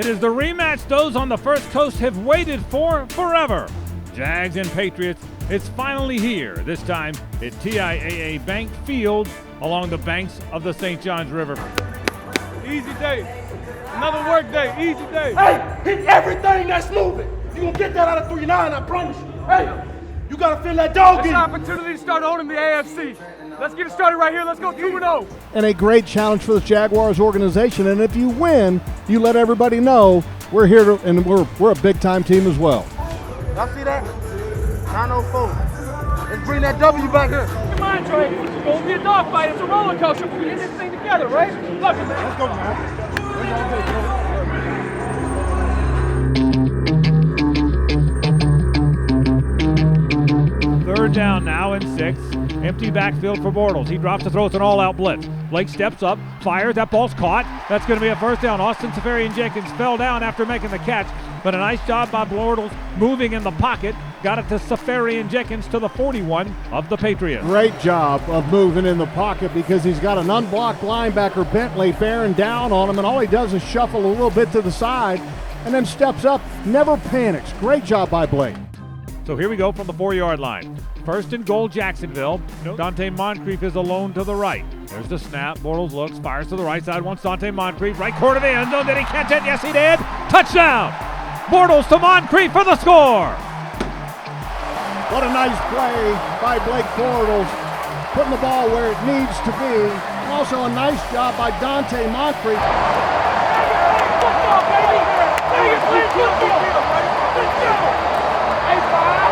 It is the rematch those on the First Coast have waited for forever. Jags and Patriots, it's finally here, this time at TIAA Bank Field along the banks of the St. Johns River. Easy day. Another work day, easy day. Hey, hit everything that's moving. You're going to get that out of 3-9, I promise you. Hey, you got to feel that dog in It's you. an opportunity to start owning the AFC. Let's get it started right here. Let's go 2-0. And a great challenge for the Jaguars organization. And if you win, you let everybody know we're here to, and we're a big-time team as well. Y'all see that? 904. Let's bring that W back here. Come on, Trey. It's going to be a dogfight. It's a roller coaster. We get this thing together, right? Love it, man. Let's go, man. Third down now and 6. Empty backfield for Bortles. He drops to throw. It's an all-out blitz. Blake steps up, fires. That ball's caught. That's going to be a first down. Austin Seferian-Jenkins fell down after making the catch, but a nice job by Bortles moving in the pocket. Got it to Seferian-Jenkins to the 41 of the Patriots. Great job of moving in the pocket because he's got an unblocked linebacker, Bentley, bearing down on him, and all he does is shuffle a little bit to the side and then steps up, never panics. Great job by Blake. So here we go from the 4-yard line. First and goal, Jacksonville. Dante Moncrief is alone to the right. There's the snap. Bortles looks, fires to the right side. Wants Dante Moncrief. Right corner of the end zone. Did he catch it? Yes, he did. Touchdown. Bortles to Moncrief for the score. What a nice play by Blake Bortles, putting the ball where it needs to be. Also a nice job by Dante Moncrief. Football, baby. Hey, you're playing football. Let's go. Hey, five.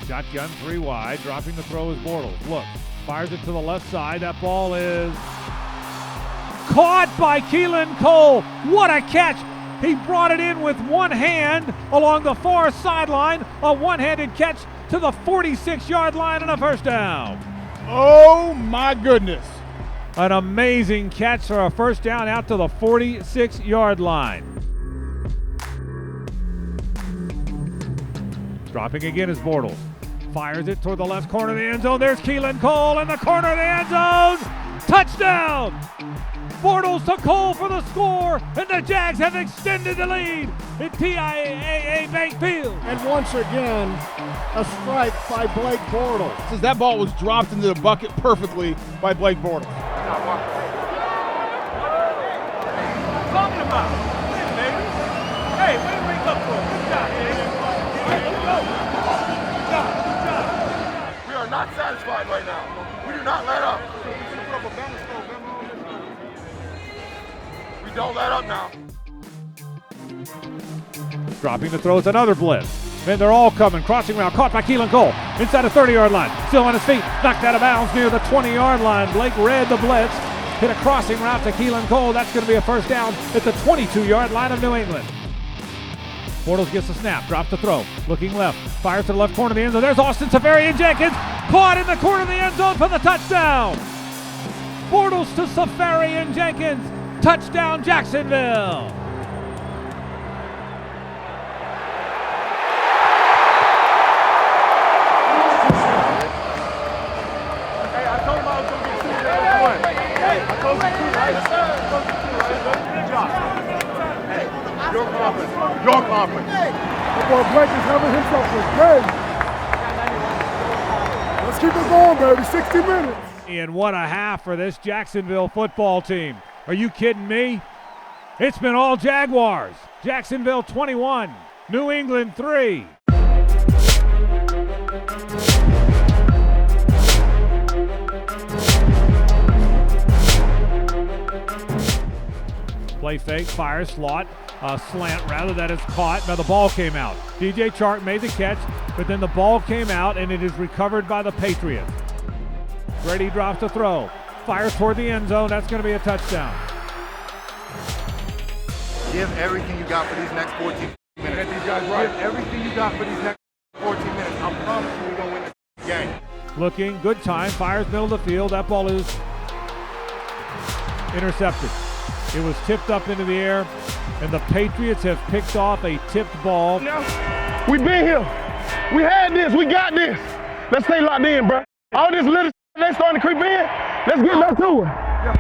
Shotgun 3 wide, dropping the throw is Bortles. Look, fires it to the left side. That ball is caught by Keelan Cole. What a catch! He brought it in with one hand along the far sideline. A one-handed catch to the 46-yard line and a first down. Oh, my goodness. An amazing catch for a first down out to the 46-yard line. Dropping again is Bortles. Fires it toward the left corner of the end zone. There's Keelan Cole in the corner of the end zone. Touchdown! Bortles to Cole for the score, and the Jags have extended the lead at TIAA Bank Field. And once again, a strike by Blake Bortles. Since that ball was dropped into the bucket perfectly by Blake Bortles. Talking about. Hey, baby. Hey, what did we look for? Good job, baby. Let's go. Good job. We are not satisfied right now. We do not let up. We don't let up now. Dropping the throw, it's another blitz. Then they're all coming, crossing route, caught by Keelan Cole. Inside the 30-yard line, still on his feet, knocked out of bounds near the 20-yard line. Blake read the blitz, hit a crossing route to Keelan Cole. That's going to be a first down at the 22-yard line of New England. Bortles gets the snap, drops the throw, looking left, fires to the left corner of the end zone. There's Austin Seferian-Jenkins, caught in the corner of the end zone for the touchdown. Bortles to Seferian-Jenkins, touchdown Jacksonville. Hey, I told him I was going to get two. That's one. Hey, I told you two, right? Good job. Hey, your conference. Your conference. The boy Blake is having himself a great. Let's keep it going, baby. 60 minutes. And what a half for this Jacksonville football team. Are you kidding me? It's been all Jaguars. Jacksonville 21, New England 3. Play fake, fire, slant rather, that is caught. Now the ball came out. DJ Chark made the catch, but then the ball came out and it is recovered by the Patriots. Brady drops the throw, fires toward the end zone. That's going to be a touchdown. Give everything you got for these next 14 minutes. These guys right. Give everything you got for these next 14 minutes. I promise you we're going to win this game. Looking, good time, fires middle of the field. That ball is intercepted. It was tipped up into the air, and the Patriots have picked off a tipped ball. We been here. We had this. We got this. Let's stay locked in, bro. All this little they starting to creep in. Let's do it.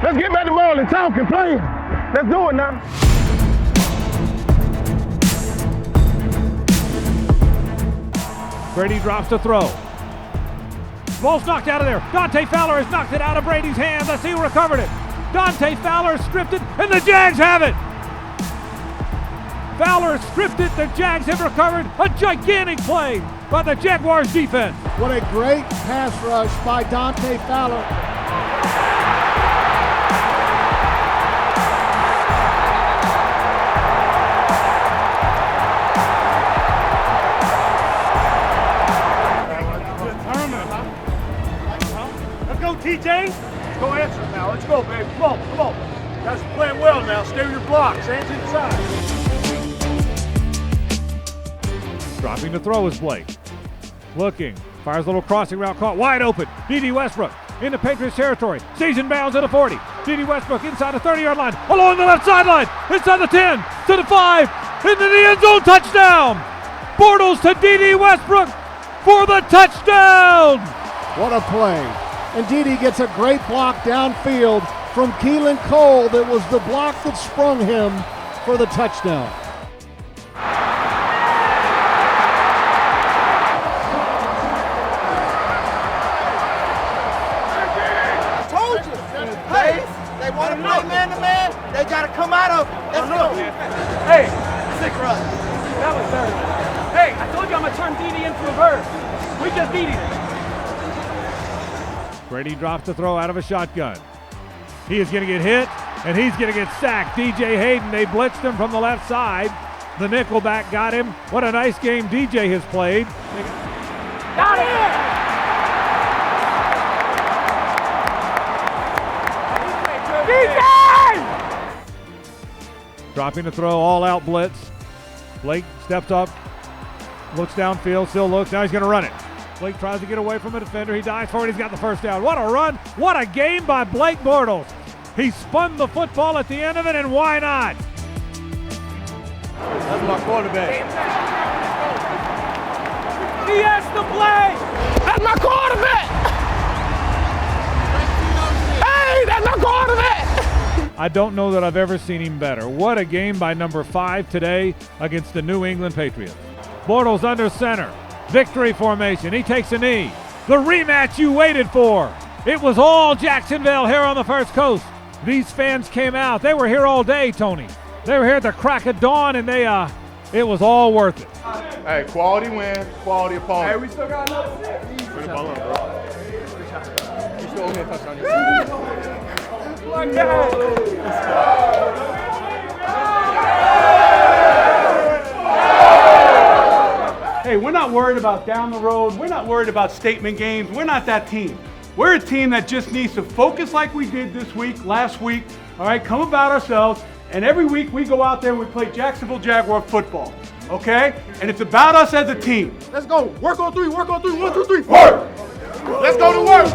Let's get back to rolling, talking, playing. Let's do it now. Brady drops to throw. Ball's knocked out of there. Dante Fowler has knocked it out of Brady's hands. I see who recovered it. Dante Fowler stripped it, and the Jags have it. Fowler stripped it. The Jags have recovered. A gigantic play by the Jaguars defense. What a great pass rush by Dante Fowler. Let's go, TJ. Let's go answer it now. Let's go, baby. Come on, come on. You guys are playing well now. Stay with your blocks. Hands inside. Dropping to throw is Blake. Looking. Fires a little crossing route caught wide open. D.D. Westbrook into Patriots territory. Stays in bounds at the 40. D.D. Westbrook inside the 30-yard line. Along the left sideline. Inside the 10. To the 5. Into the end zone. Touchdown. Bortles to D.D. Westbrook for the touchdown. What a play. And Dede gets a great block downfield from Keelan Cole that was the block that sprung him for the touchdown. Told you. Hey, they want to play man-to-man, they got to come out of it. Let's go. Hey, sick run. That was dirty. Hey, I told you I'm going to turn DD into a bird. We just DD'd it. Brady drops the throw out of a shotgun. He is going to get hit, and he's going to get sacked. DJ Hayden, they blitzed him from the left side. The nickelback got him. What a nice game DJ has played. Got it! DJ! Dropping the throw, all-out blitz. Blake steps up, looks downfield, still looks. Now he's going to run it. Blake tries to get away from a defender. He dives for it. He's got the first down. What a run. What a game by Blake Bortles. He spun the football at the end of it, and why not? That's my quarterback. He has to play. That's my quarterback. Hey, that's my quarterback. I don't know that I've ever seen him better. What a game by number 5 today against the New England Patriots. Bortles under center. Victory formation. He takes a knee. The rematch you waited for. It was all Jacksonville here on the First Coast. These fans came out. They were here all day, Tony. They were here at the crack of dawn, and it was all worth it. Hey, quality win, quality opponent. Hey, we still got another set. Bring the ball up, bro. You still owe me a touchdown. Like that. Hey, we're not worried about down the road. We're not worried about statement games. We're not that team. We're a team that just needs to focus like we did this week, last week, all right, come about ourselves, and every week we go out there and we play Jacksonville Jaguar football, okay? And it's about us as a team. Let's go. Work on 3. Work on 3. 1, 2, 3. Work. Let's go to work.